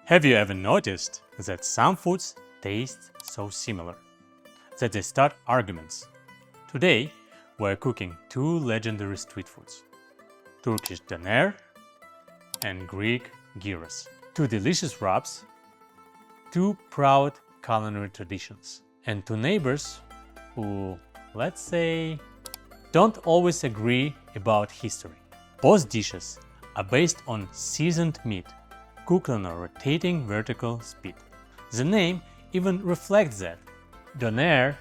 Have you ever noticed that some foods taste so similar that they start arguments? Today, we're cooking two legendary street foods, Turkish doner and Greek gyros. Two delicious wraps, two proud culinary traditions, and two neighbors who, let's say, don't always agree about history. Both dishes are based on seasoned meat, cooked on a rotating vertical spit. The name even reflects that. Doner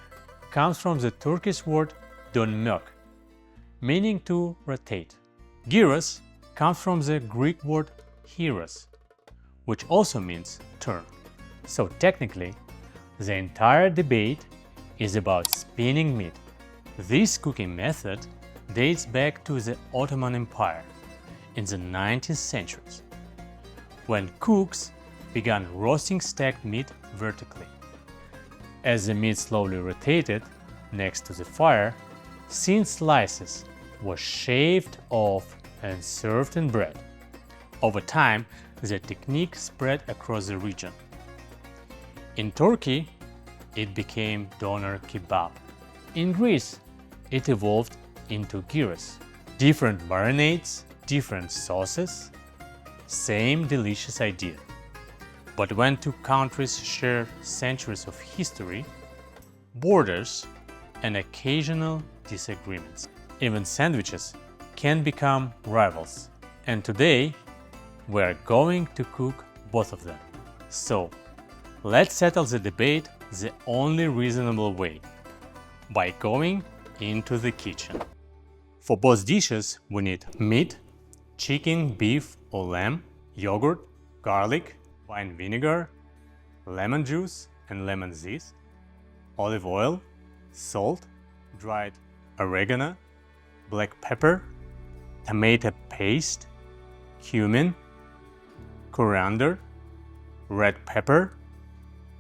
comes from the Turkish word dönmek, meaning to rotate. Gyros comes from the Greek word gyros, which also means turn. So technically, the entire debate is about spinning meat. This cooking method dates back to the Ottoman Empire in the 19th century, when cooks began roasting stacked meat vertically. As the meat slowly rotated next to the fire, thin slices were shaved off and served in bread. Over time, the technique spread across the region. In Turkey, it became doner kebab. In Greece, it evolved into gyros. Different marinades, different sauces, same delicious idea. But when two countries share centuries of history, borders, and occasional disagreements, even sandwiches can become rivals. And today, we're going to cook both of them. So, let's settle the debate the only reasonable way, by going into the kitchen. For both dishes, we need meat, chicken, beef or lamb, yogurt, garlic, wine vinegar, lemon juice and lemon zest, olive oil, salt, dried oregano, black pepper, tomato paste, cumin, coriander, red pepper,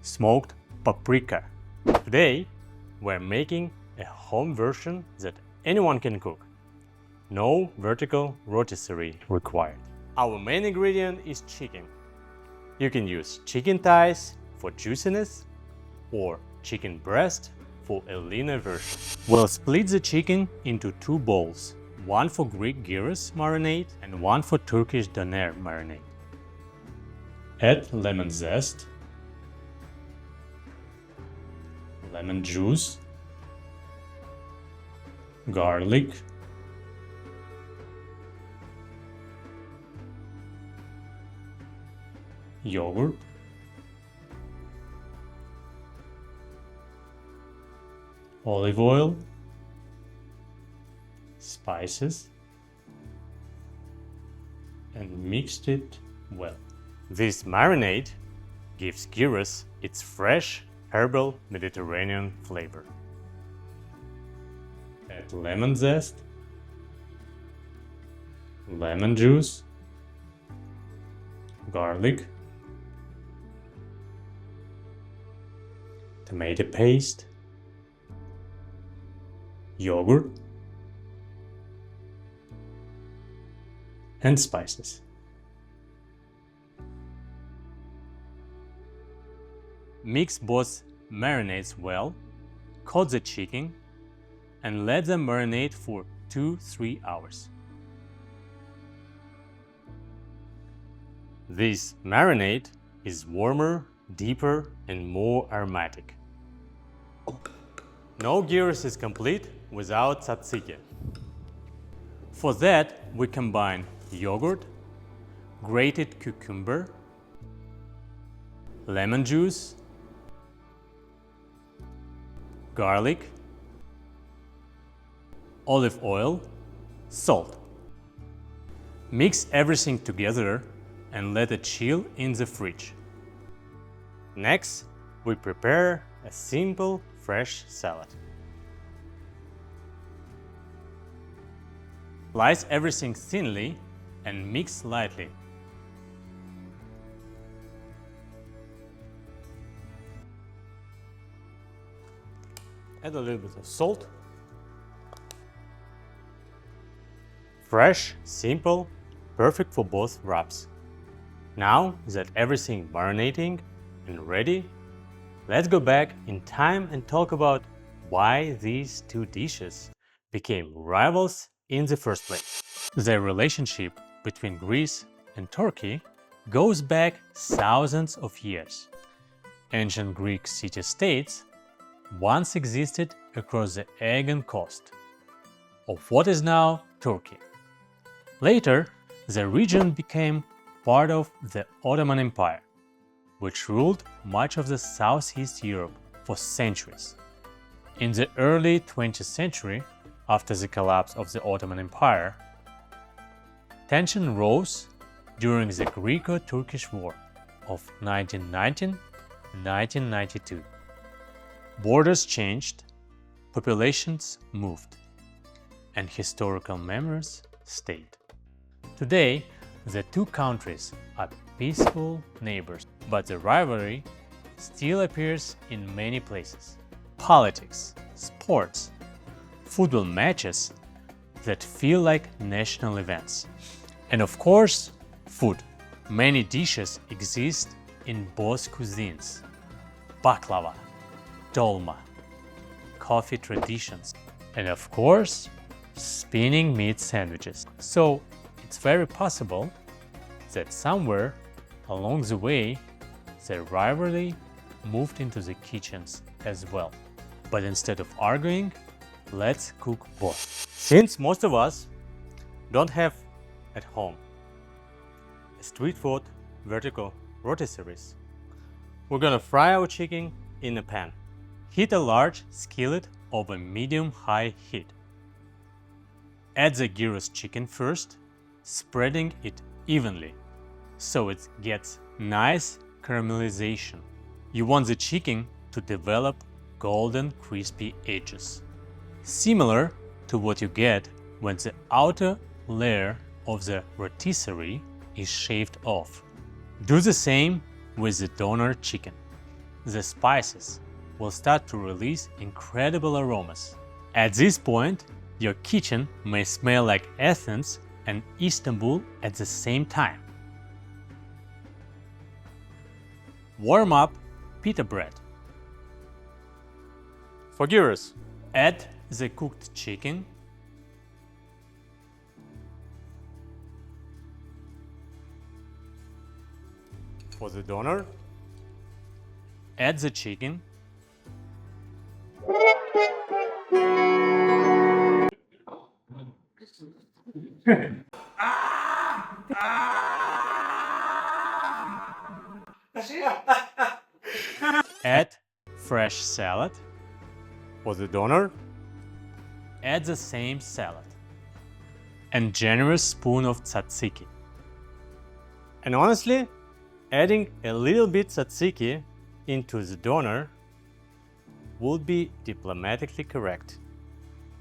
smoked paprika. Today, we're making a home version that anyone can cook. No vertical rotisserie required. Our main ingredient is chicken. You can use chicken thighs for juiciness or chicken breast for a leaner version. We'll split the chicken into two bowls, one for Greek gyros marinade and one for Turkish doner marinade. Add lemon zest, lemon juice, garlic, yogurt, olive oil, spices, and mixed it well. This marinade gives gyros its fresh, herbal Mediterranean flavor. Add lemon zest, lemon juice, garlic, tomato paste, yogurt, and spices. Mix both marinades well, coat the chicken, and let them marinate for 2-3 hours. This marinade is warmer, deeper, and more aromatic. No gyros is complete without tzatziki. For that, we combine yogurt, grated cucumber, lemon juice, garlic, olive oil, salt. Mix everything together and let it chill in the fridge. Next, we prepare a simple fresh salad. Slice everything thinly and mix lightly. Add a little bit of salt. Fresh, simple, perfect for both wraps. Now that everything marinating and ready, let's go back in time and talk about why these two dishes became rivals in the first place. The relationship between Greece and Turkey goes back thousands of years. Ancient Greek city-states once existed across the Aegean coast of what is now Turkey. Later, the region became part of the Ottoman Empire, which ruled much of the Southeast Europe for centuries. In the early 20th century, after the collapse of the Ottoman Empire, tension rose during the Greco-Turkish War of 1919-1992. Borders changed, populations moved, and historical memories stayed. Today, the two countries are peaceful neighbors, but the rivalry still appears in many places. Politics, sports, football matches that feel like national events. And of course, food. Many dishes exist in both cuisines. Baklava, dolma, coffee traditions, and of course, spinning meat sandwiches. So it's very possible that somewhere along the way, the rivalry moved into the kitchens as well. But instead of arguing, let's cook both. Since most of us don't have at home a street food vertical rotisseries, we're gonna fry our chicken in a pan. Heat a large skillet over medium-high heat. Add the gyros chicken first, spreading it evenly so it gets nice caramelization. You want the chicken to develop golden crispy edges, similar to what you get when the outer layer of the rotisserie is shaved off. Do the same with the doner chicken. The spices will start to release incredible aromas. At this point, your kitchen may smell like Athens and Istanbul at the same time. Warm up pita bread. For gyros, add the cooked chicken, for the doner, add the chicken, add fresh salad. For the doner, add the same salad and generous spoon of tzatziki. And honestly, adding a little bit tzatziki into the doner would be diplomatically correct.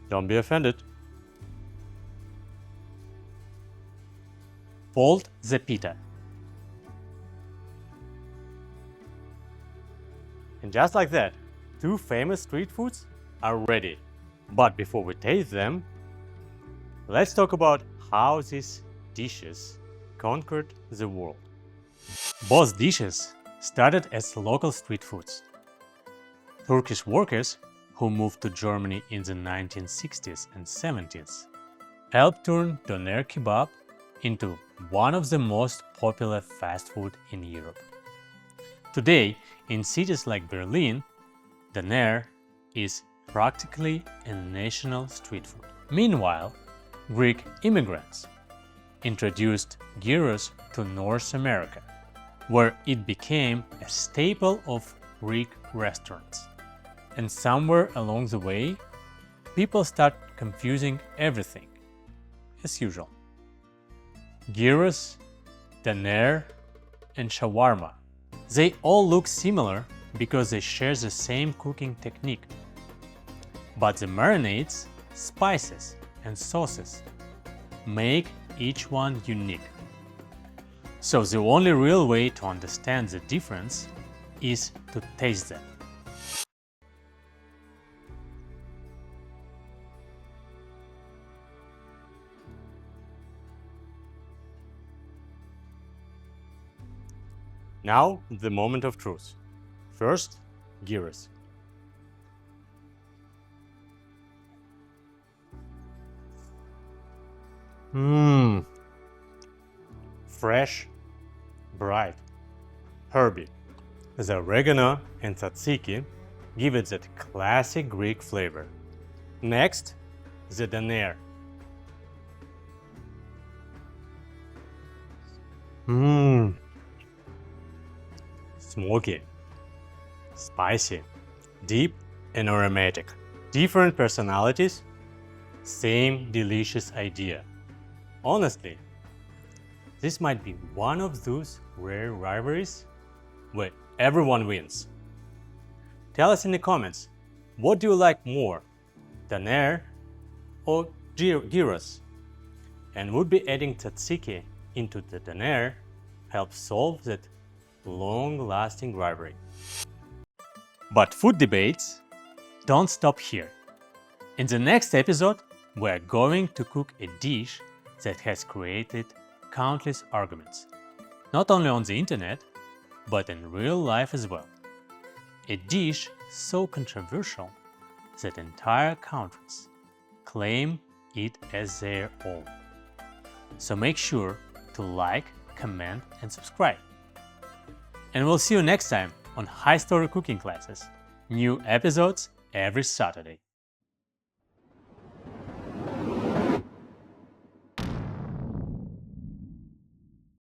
Don't be offended. Fold the pita. And just like that, two famous street foods are ready. But before we taste them, let's talk about how these dishes conquered the world. Both dishes started as local street foods. Turkish workers who moved to Germany in the 1960s and 70s helped turn doner kebab into one of the most popular fast food in Europe. Today, in cities like Berlin, doner is practically a national street food. Meanwhile, Greek immigrants introduced gyros to North America, where it became a staple of Greek restaurants. And somewhere along the way, people start confusing everything, as usual. Gyros, doner, and shawarma. They all look similar because they share the same cooking technique. But the marinades, spices, and sauces make each one unique. So the only real way to understand the difference is to taste them. Now, the moment of truth. First, gyros. Fresh, bright, herby. The oregano and tzatziki give it that classic Greek flavor. Next, the doner. Smoky, spicy, deep and aromatic. Different personalities, same delicious idea. Honestly, this might be one of those rare rivalries where everyone wins. Tell us in the comments, what do you like more, doner or gyros? And would be adding tzatziki into the doner help solve that long-lasting rivalry? But food debates don't stop here. In the next episode, we're going to cook a dish that has created countless arguments, not only on the internet, but in real life as well. A dish so controversial that entire countries claim it as their own. So make sure to like, comment, and subscribe. And we'll see you next time on High Story Cooking Classes. New episodes every Saturday.